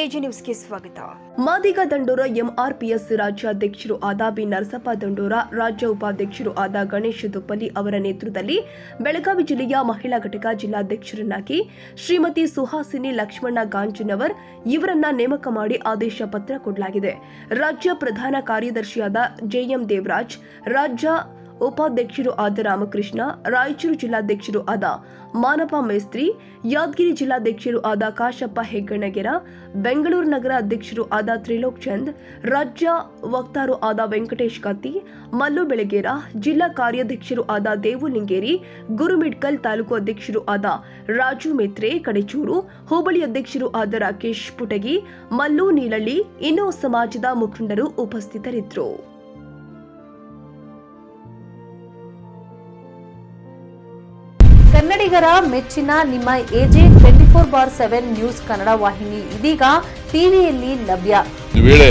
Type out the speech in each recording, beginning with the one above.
AG ನ್ಯೂಸ್ಗೆ ಸ್ವಾಗತ. ಮಾದಿಗ ದಂಡೋರ ಎಂಆರ್ಪಿಎಸ್ ರಾಜ್ಯಾಧ್ಯಕ್ಷರು ಆದ ಬಿ ನರಸಪ್ಪ ದಂಡೋರ, ರಾಜ್ಯ ಉಪಾಧ್ಯಕ್ಷರು ಆದ ಗಣೇಶ್ ದುಪ್ಪಲಿ ಅವರ ನೇತೃತ್ವದಲ್ಲಿ ಬೆಳಗಾವಿ ಜಿಲ್ಲೆಯ ಮಹಿಳಾ ಘಟಕ ಜಿಲ್ಲಾಧ್ಯಕ್ಷರನ್ನಾಗಿ ಶ್ರೀಮತಿ ಸುಹಾಸಿನಿ ಲಕ್ಷ್ಮಣ ಗಾಂಜನವರ್ ಇವರನ್ನ ನೇಮಕ ಮಾಡಿ ಆದೇಶ ಪತ್ರ ಕೊಡಲಾಗಿದೆ. ರಾಜ್ಯ ಪ್ರಧಾನ ಕಾರ್ಯದರ್ಶಿಯಾದ ಜೆಎಂ ದೇವರಾಜ್, ರಾಜ್ಯ ಉಪಾಧ್ಯಕ್ಷರು ಆದ ರಾಮಕೃಷ್ಣ, ರಾಯಚೂರು ಜಿಲ್ಲಾಧ್ಯಕ್ಷರು ಆದ ಮಾನಪ್ಪ ಮೇಸ್ತ್ರಿ, ಯಾದಗಿರಿ ಜಿಲ್ಲಾಧ್ಯಕ್ಷರು ಆದ ಕಾಶಪ್ಪ ಹೆಗ್ಗಣಗೆರ, ಬೆಂಗಳೂರು ನಗರ ಅಧ್ಯಕ್ಷರು ಆದ ತ್ರಿಲೋಕ್ ಚಂದ್, ರಾಜ್ಯ ವಕ್ತಾರು ಆದ ವೆಂಕಟೇಶ್ ಕತ್ತಿ, ಮಲ್ಲು ಬೆಳಗೇರ, ಜಿಲ್ಲಾ ಕಾರ್ಯಾಧ್ಯಕ್ಷರು ಆದ ದೇವು ಲಿಂಗೇರಿ, ಗುರುಮಿಡ್ಕಲ್ ತಾಲೂಕು ಅಧ್ಯಕ್ಷರು ಆದ ರಾಜು ಮೇತ್ರೆ ಕಡೆಚೂರು, ಹೋಬಳಿ ಅಧ್ಯಕ್ಷರು ಆದ ರಾಕೇಶ್ ಪುಟಗಿ, ಮಲ್ಲು ನೀಲಳ್ಳಿ, ಇನ್ನೂ ಸಮಾಜದ ಮುಖಂಡರು ಉಪಸ್ಥಿತರಿದ್ದರು. ಕನ್ನಡಿಗರ ಮೆಚ್ಚಿನ ನಿಮ್ಮ ಎಜೆ 24/7 ನ್ಯೂಸ್ ಕನ್ನಡ ವಾಹಿನಿ ಇದೀಗ ಟಿವಿಯಲ್ಲಿ ಲಭ್ಯ. ವೇಳೆ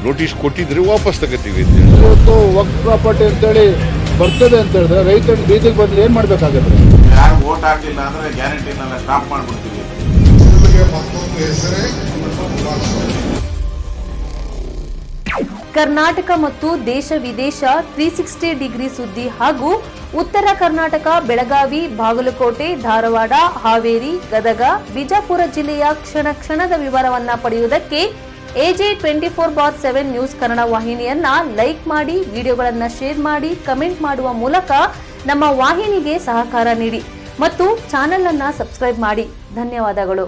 ನೋಟಿಸ್ ಕೊಟ್ಟಿದ್ರೆ ವಾಪಸ್ ತಗೋತೀವಿ. ಇವತ್ತು ವಕ್ಫ್ ಪ್ರಾಪರ್ಟಿ ಅಂತೇಳಿ ಬರ್ತದೆ ಅಂತ ಹೇಳಿದ್ರೆ ರೈತರು ಬೀದಿಗೆ ಬಂದು ಏನ್ ಮಾಡ್ಬೇಕಾಗತ್ತೆ? ಯಾರು ವೋಟ್ ಹಾಕಿಲ್ಲ ಅಂದ್ರೆ ಗ್ಯಾರಂಟಿನೆಲ್ಲ ಸ್ಟಾಪ್ ಮಾಡ್ಬಿಡ್ತೀವಿ. ಕರ್ನಾಟಕ ಮತ್ತು ದೇಶ ವಿದೇಶ 360 ಡಿಗ್ರಿ ಸುದ್ದಿ ಹಾಗೂ ಉತ್ತರ ಕರ್ನಾಟಕ, ಬೆಳಗಾವಿ, ಬಾಗಲಕೋಟೆ, ಧಾರವಾಡ, ಹಾವೇರಿ, ಗದಗ, ಬಿಜಾಪುರ ಜಿಲ್ಲೆಯ ಕ್ಷಣ ಕ್ಷಣದ ವಿವರವನ್ನ ಪಡೆಯುವುದಕ್ಕೆ ಎಜೆ 24/7 ನ್ಯೂಸ್ ಕನ್ನಡ ವಾಹಿನಿಯನ್ನ ಲೈಕ್ ಮಾಡಿ, ವಿಡಿಯೋಗಳನ್ನ ಶೇರ್ ಮಾಡಿ, ಕಮೆಂಟ್ ಮಾಡುವ ಮೂಲಕ ನಮ್ಮ ವಾಹಿನಿಗೆ ಸಹಕಾರ ನೀಡಿ ಮತ್ತು ಚಾನೆಲ್ ಅನ್ನ ಸಬ್ಸ್ಕ್ರೈಬ್ ಮಾಡಿ. ಧನ್ಯವಾದಗಳು.